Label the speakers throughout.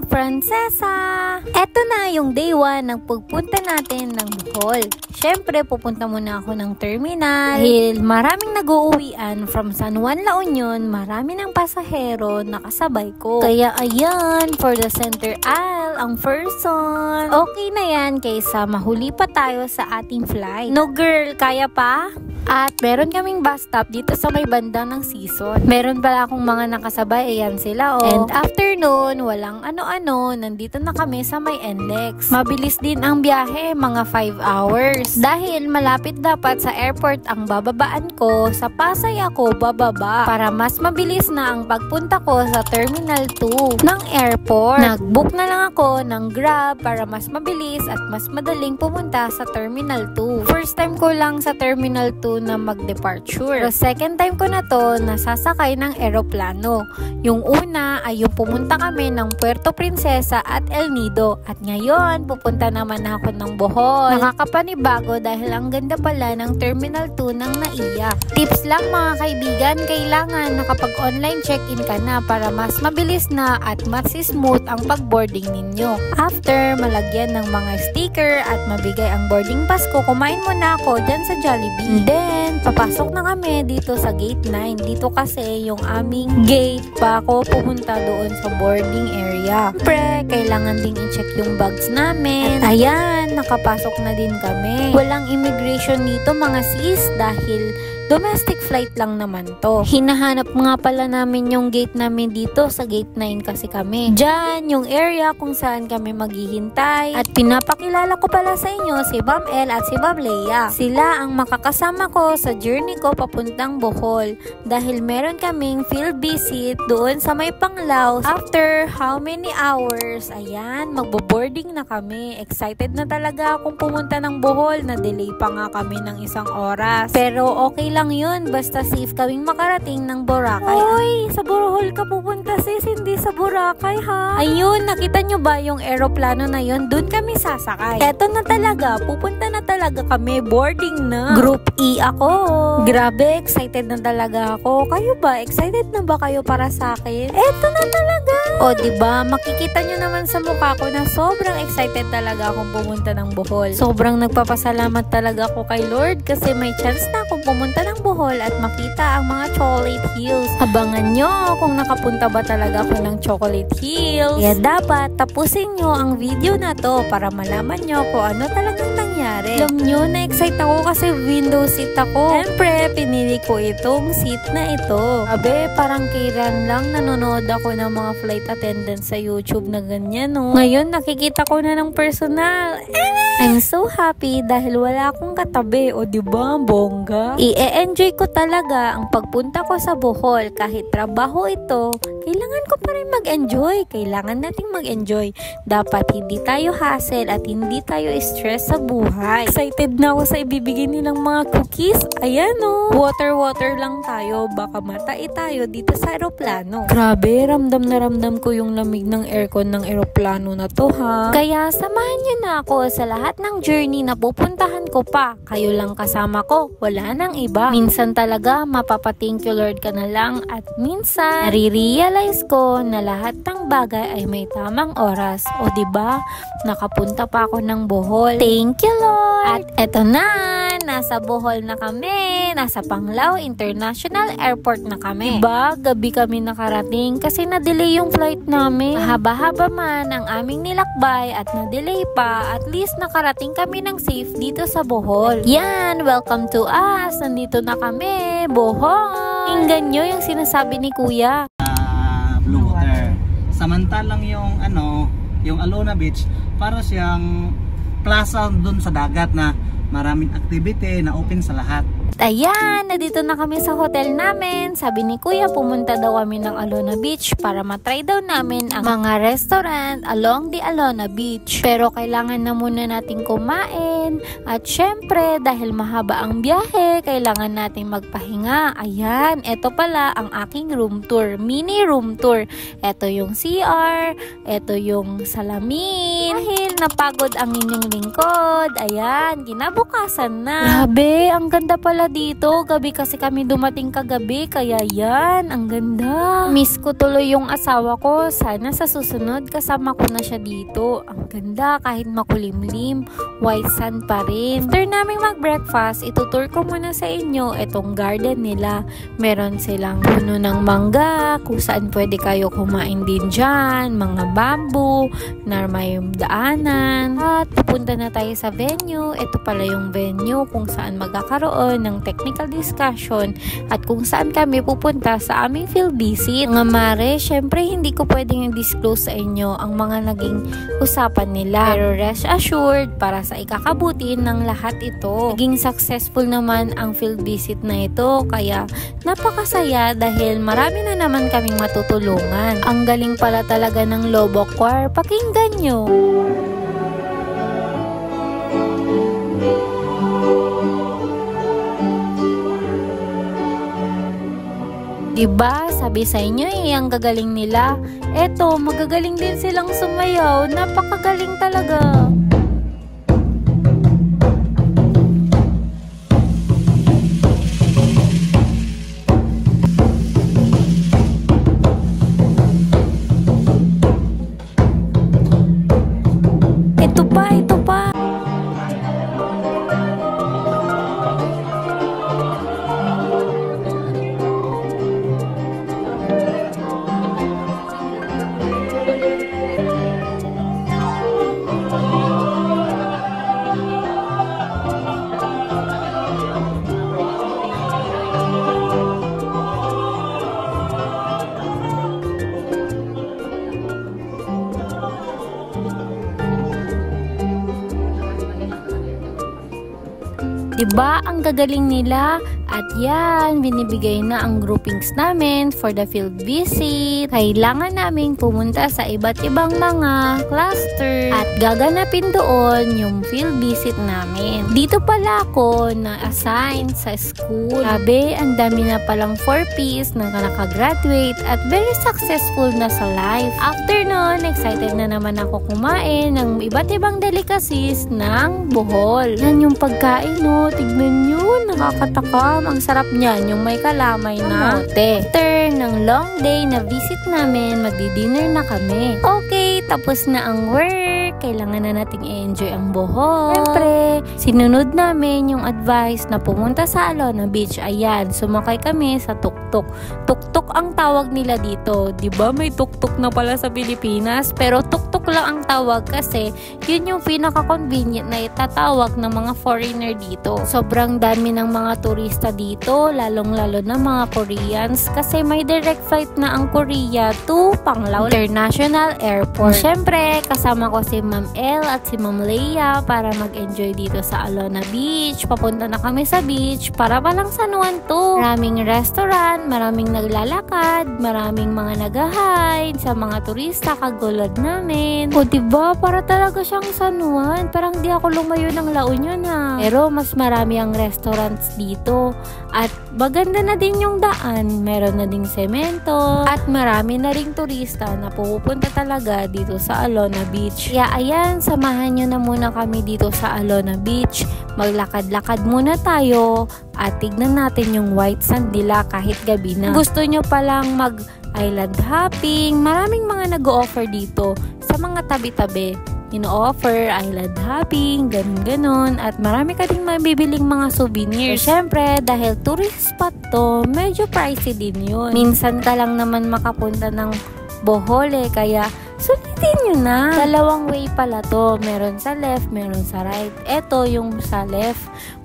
Speaker 1: mga Francesa! Eto na yung day 1 ng pagpunta natin ng Bohol. Syempre, pupunta muna ako ng terminal. Dahil maraming nag-uuwian from San Juan, La Union, marami ng pasahero nakasabay ko. Kaya ayan, for the center aisle, ang person. Okay na yan kaysa mahuli pa tayo sa ating flight. No girl, kaya pa? At meron kaming bus stop dito sa may banda ng Season. Meron pala akong mga nakasabay, ayan sila oh. And after nun, walang ano-ano, nandito na kami sa may NLEX. Mabilis din ang biyahe, mga 5 hours. Dahil malapit dapat sa airport ang bababaan ko, sa Pasay ako bababa para mas mabilis na ang pagpunta ko sa Terminal 2 ng airport. Nag-book na lang ako ng Grab para mas mabilis at mas madaling pumunta sa Terminal 2. First time ko lang sa Terminal 2 na mag-departure. Pero second time ko na to nasasakay ng eroplano. Yung una ay yung pumunta kami ng Puerto Princesa at El Nido. At ngayon, pupunta naman ako ng Bohol. Nakakapanibago dahil ang ganda pala ng Terminal 2 ng NAIA. Tips lang mga kaibigan, kailangan nakapag-online check-in ka na para mas mabilis na at mas smooth ang pag-boarding ninyo. After malagyan ng mga sticker at mabigay ang boarding pass ko, kumain muna ako dyan sa Jollibee. Then, papasok na kami dito sa gate 9. Dito kasi yung aming gate pa ako pumunta doon sa boarding area. Pre, kailangan ding i-check yung bags namin. At ayan, nakapasok na din kami. Walang immigration dito mga sis dahil domestic flight lang naman to. Hinahanap nga pala namin yung gate namin dito sa gate 9 kasi kami. Diyan yung area kung saan kami maghihintay. At pinapakilala ko pala sa inyo si Ma'am El at si Ma'am Leia. Sila ang makakasama ko sa journey ko papuntang Bohol. Dahil meron kaming field visit doon sa may Panglao. After how many hours, ayan, magbo-boarding na kami. Excited na talaga akong pumunta ng Bohol. Na-delay pa nga kami ng 1 oras. Pero okay lang yun, basta safe kaming makarating ng Boracay. Oy, sa Bohol ka pupunta sis, hindi sa Boracay ha. Ayun, nakita nyo ba yung aeroplano na yun? Doon kami sasakay. Eto na talaga, pupunta na talaga kami, boarding na. Group E ako. Grabe, excited na talaga ako. Kayo ba? Excited na ba kayo para sa akin? Eto na talaga. O diba, makikita nyo naman sa mukha ko na sobrang excited talaga akong pumunta ng Bohol. Sobrang nagpapasalamat talaga ako kay Lord kasi may chance na akong pumunta ng Bohol at makita ang mga chocolate hills. Abangan nyo kung nakapunta ba talaga ako ng chocolate hills. Kaya dapat tapusin nyo ang video na to para malaman nyo kung ano talagang nangyari. Alam nyo, na-excite ako kasi window seat ako. Siyempre, pinili ko itong seat na ito. Abe, parang kailan lang nanonood ako ng mga flight attendants sa YouTube na ganyan, no? Ngayon, nakikita ko na ng personal. I'm so happy dahil wala akong katabi. O diba, bongga? I-enjoy ko talaga ang pagpunta ko sa Bohol. Kahit trabaho ito, kailangan ko pa rin mag-enjoy. Kailangan nating mag-enjoy. Dapat hindi tayo hassle at hindi tayo stress sa buhay. Excited na ako sa ibibigay nilang mga cookies. Ayan o. Water lang tayo. Baka matai tayo dito sa aeroplano. Grabe, ramdam na ramdam ko yung lamig ng aircon ng aeroplano na to ha. Kaya samahan nyo na ako sa lahat ng journey na pupuntahan ko pa. Kayo lang kasama ko. Wala nang iba. Minsan talaga mapapa-thank you Lord ka na lang at minsan nare-realize ko na lahat ng bagay ay may tamang oras. O diba, nakapunta pa ako ng Bohol. Thank you Lord! At eto na, nasa Bohol na kami. Nasa Panglao International Airport na kami. Diba, gabi kami nakarating kasi na-delay yung flight namin. Mahaba-haba man ang aming nilakbay at na-delay pa, at least nakarating kami ng safe dito sa Bohol. Yan, welcome to us. Nandito na kami, Bohol. Tingnan nyo yung sinasabi ni Kuya.
Speaker 2: Blue water. Samantalang yung Alona Beach, para siyang plaza dun sa dagat na maraming activity na open sa lahat.
Speaker 1: Ayan, nandito na kami sa hotel namin. Sabi ni Kuya, pumunta daw kami ng Alona Beach para matry daw namin ang mga restaurant along the Alona Beach. Pero kailangan na muna natin kumain. At syempre, dahil mahaba ang biyahe, kailangan natin magpahinga. Ayan, eto pala ang aking room tour. Mini room tour. Eto yung CR. Eto yung salamin. Dahil napagod ang inyong lingkod. Ayan, kinabukasan na. Grabe, ang ganda pala pala dito. Gabi kasi kami dumating kagabi, kaya yan, ang ganda. Miss ko tuloy yung asawa ko. Sana sa susunod kasama ko na siya dito. Ang ganda kahit makulimlim, white sand pa rin. After namin mag-breakfast, itutur ko muna sa inyo itong garden nila. Meron silang puno ng mangga, kung saan pwede kayo kumain din dyan, mga bamboo, na may daanan. At pupunta na tayo sa venue. Ito pala yung venue kung saan magkakaroon ng technical discussion at kung saan kami pupunta sa aming field visit. Mga mare, syempre hindi ko pwedeng i-disclose sa inyo ang mga naging usapan nila. Pero rest assured, para sa ikakabuti ng lahat ito. Naging successful naman ang field visit na ito, kaya napakasaya dahil marami na naman kaming matutulungan. Ang galing pala talaga ng Lobo Choir. Pakinggan nyo. Diba? Sabi sa inyo ang gagaling nila. Eto, magagaling din silang sumayaw. Napakagaling talaga. Ito pa. Diba? Ang gagaling nila. At yan, binibigay na ang groupings namin for the field visit. Kailangan naming pumunta sa iba't ibang mga cluster at gaganapin doon yung field visit namin. Dito pala ako na-assign sa school. Sabi, ang dami na palang 4Ps na nakagraduate at very successful na sa life. After nun, excited na naman ako kumain ng iba't ibang delicacies ng Bohol. Yan yung pagkain, no? Tignan nyo, nakakatakam. Ang sarap niyan, yung may kalamay na mote. After ng long day na visit namin, magdi-dinner na kami. Okay, tapos na ang work. Kailangan na nating i-enjoy ang Bohol. Siyempre, sinunod namin yung advice na pumunta sa Alona Beach. Ayan, sumakay kami sa tuktok. Tuktok ang tawag nila dito. Diba may tuktok na pala sa Pilipinas? Pero tuktok lang ang tawag kasi yun yung pinaka-convenient na itatawag ng mga foreigner dito. Sobrang dami ng mga turista dito, lalong-lalo na mga Koreans kasi may direct flight na ang Korea to Panglao International Airport. Siyempre, kasama ko si Ma'am El at si Ma'am Leia para mag-enjoy dito sa Alona Beach. Papunta na kami sa beach para walang San Juan to. Maraming restaurant, maraming naglalakad, maraming mga nag-hide sa mga turista kagulad namin. O diba, para talaga siyang San Juan. Parang di ako lumayo ng La Union ha. Pero mas marami ang restaurants dito. At maganda na din yung daan. Meron na ding semento. At marami na ring turista na pupunta talaga dito sa Alona Beach. Kaya ayan, samahan nyo na muna kami dito sa Alona Beach. Maglakad-lakad muna tayo at tignan natin yung white sand nila kahit gabi na. Gusto nyo palang mag-island hopping, maraming mga nag-o-offer dito sa mga tabi-tabi. Ino-offer island hopping, ganun-ganon, at marami ka ding mabibiling mga souvenirs. So, syempre, dahil tourist spot to, medyo pricey din yun. Minsan ka lang naman makapunta ng Bohol kaya sulitin nyo na. Dalawang way pala to. Meron sa left, meron sa right. Eto yung sa left.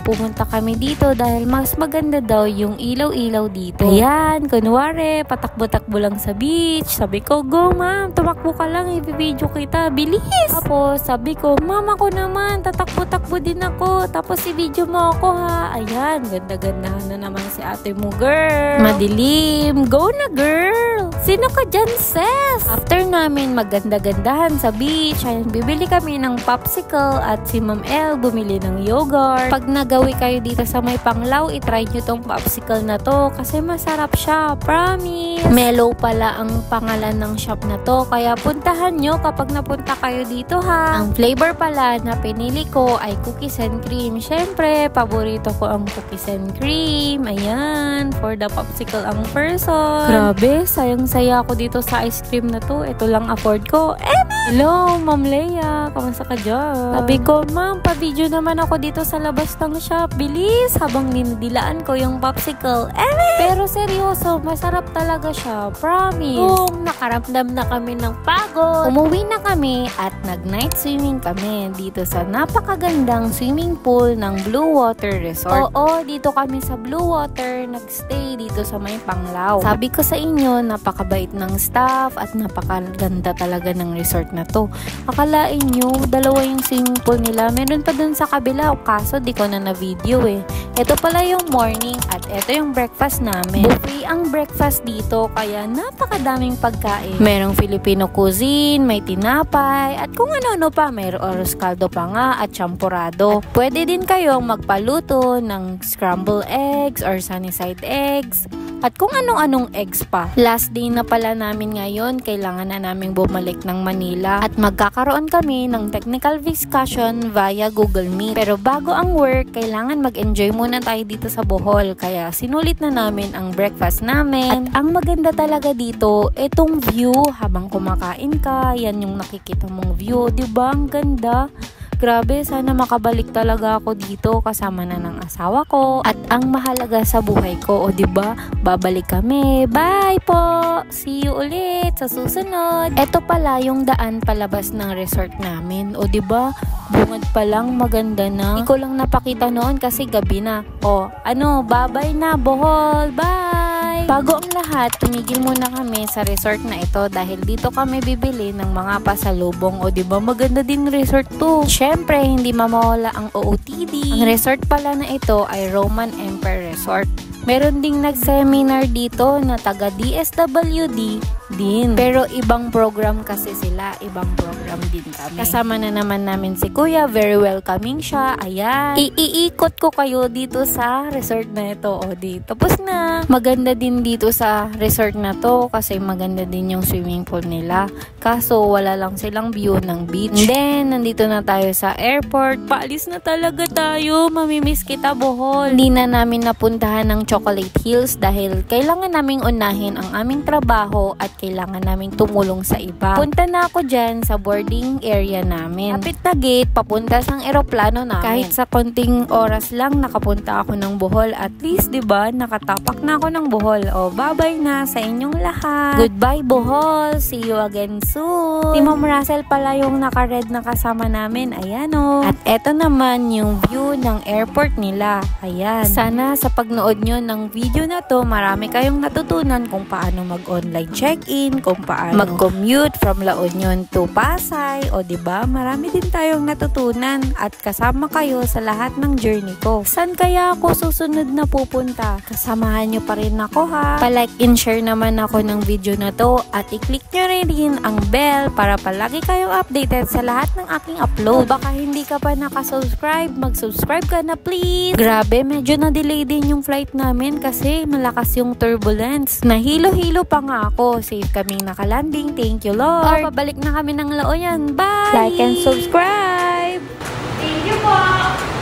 Speaker 1: Pumunta kami dito dahil mas maganda daw yung ilaw-ilaw dito. Ayan, kunwari, patakbo-takbo lang sa beach. Sabi ko, go ma'am, tumakbo ka lang, i-video kita, bilis! Tapos, sabi ko, mama ko naman, tatakbo-takbo din ako. Tapos, i-video mo ako ha. Ayan, ganda-gandahan na naman si ate mo, girl. Madilim, go na girl! Sino ka dyan, sis? After namin maganda-gandahan sa beach, ayan, bibili kami ng popsicle at si Ma'am El bumili ng yogurt. Pag magagawi kayo dito sa may Panglao, itry nyo tong popsicle na to kasi masarap siya, promise. Mellow pala ang pangalan ng shop na to, kaya puntahan nyo kapag napunta kayo dito ha. Ang flavor pala na pinili ko ay cookies and cream. Syempre, paborito ko ang cookies and cream. Ayan, for the popsicle ang person. Grabe, sayang-saya ako dito sa ice cream na to. Ito lang afford ko. Hello, Ma'am Leia. Kamusta ka dyan? Sabi ko, ma'am, pa-video naman ako dito sa labas ng shop. Bilis, habang ninidilaan ko yung popsicle. Pero seryoso, masarap talaga siya. Promise. Kung nakaramdam na kami ng pagod, umuwi na kami at nag-night swimming kami dito sa napakagandang swimming pool ng Blue Water Resort. Oo, dito kami sa Blue Water, nag-stay dito sa may Panglao. Sabi ko sa inyo, napakabait ng staff at napakaganda talaga ng resort na to. Akalain nyo, dalawa yung swimming pool nila. Meron pa dun sa kabila, kaso di ko na video eh. Ito pala yung morning at ito yung breakfast namin. Buffet ang breakfast dito, kaya napakadaming pagkain. Merong Filipino cuisine, may tinapay, at kung ano-ano pa. Mayroong arroz caldo pa nga at champurado. At pwede din kayong magpaluto ng scrambled eggs or sunny side eggs. At kung anong-anong eggs pa. Last day na pala namin ngayon, kailangan na naming bumalik ng Manila at magkakaroon kami ng technical discussion via Google Meet. Pero bago ang work, kailangan mag-enjoy muna tayo dito sa Bohol. Kaya sinulit na namin ang breakfast namin. At ang maganda talaga dito, itong view habang kumakain ka, yan yung nakikita mong view. Diba? Ang ganda. Grabe, sana makabalik talaga ako dito kasama na ng asawa ko at ang mahalaga sa buhay ko. O diba, babalik kami. Bye po! See you ulit sa susunod. Ito pala yung daan palabas ng resort namin. O diba, bungad pa lang maganda na. Hindi ko lang napakita noon kasi gabi na. O, bye-bye na Bohol. Bye! Bago ang lahat, tumigil muna kami sa resort na ito dahil dito kami bibili ng mga pasalubong. O diba, maganda din resort to. Syempre, hindi mamawala ang OOTD. Ang resort pala na ito ay Roman Empire Resort. Meron ding nag-seminar dito na taga DSWD din. Pero ibang program kasi sila. Ibang program din kami. Kasama na naman namin si Kuya. Very welcoming siya. Ayan. Iikot ko kayo dito sa resort na ito. O di, tapos na. Maganda din dito sa resort na to kasi maganda din yung swimming pool nila. Kaso wala lang silang view ng beach. And then, nandito na tayo sa airport. Paalis na talaga tayo. Mamimiss kita, Bohol. Hindi na namin napuntahan ng Chocolate Hills dahil kailangan naming unahin ang aming trabaho at kailangan naming tumulong sa iba. Punta na ako dyan sa boarding area namin. Kapit na gate, papunta sa eroplano namin. Kahit sa konting oras lang nakapunta ako ng Bohol. At least, diba, nakatapak na ako ng Bohol. O, bye-bye na sa inyong lahat. Goodbye, Bohol. See you again soon. Si Ma'am Russell pala yung naka-red na kasama namin. Ayan o. At eto naman yung view ng airport nila. Ayan. Sana sa pagnood nyo ng video na to, marami kayong natutunan kung paano mag-online check-in, kung paano mag-commute from La Union to Pasay. O diba, marami din tayong natutunan at kasama kayo sa lahat ng journey ko. San kaya ako susunod na pupunta? Kasamahan nyo pa rin ako ha. Pa-like and share naman ako ng video na to at i-click nyo rin ang bell para palagi kayong updated sa lahat ng aking upload. Baka hindi ka pa nakasubscribe, mag-subscribe ka na please. Grabe, medyo na-delay din yung flight namin kasi malakas yung turbulence. Nahilo-hilo pa nga ako. Safe kaming nakalanding. Thank you, Lord. Pabalik na kami ng La Union. Bye! Like and subscribe!
Speaker 3: Thank you po!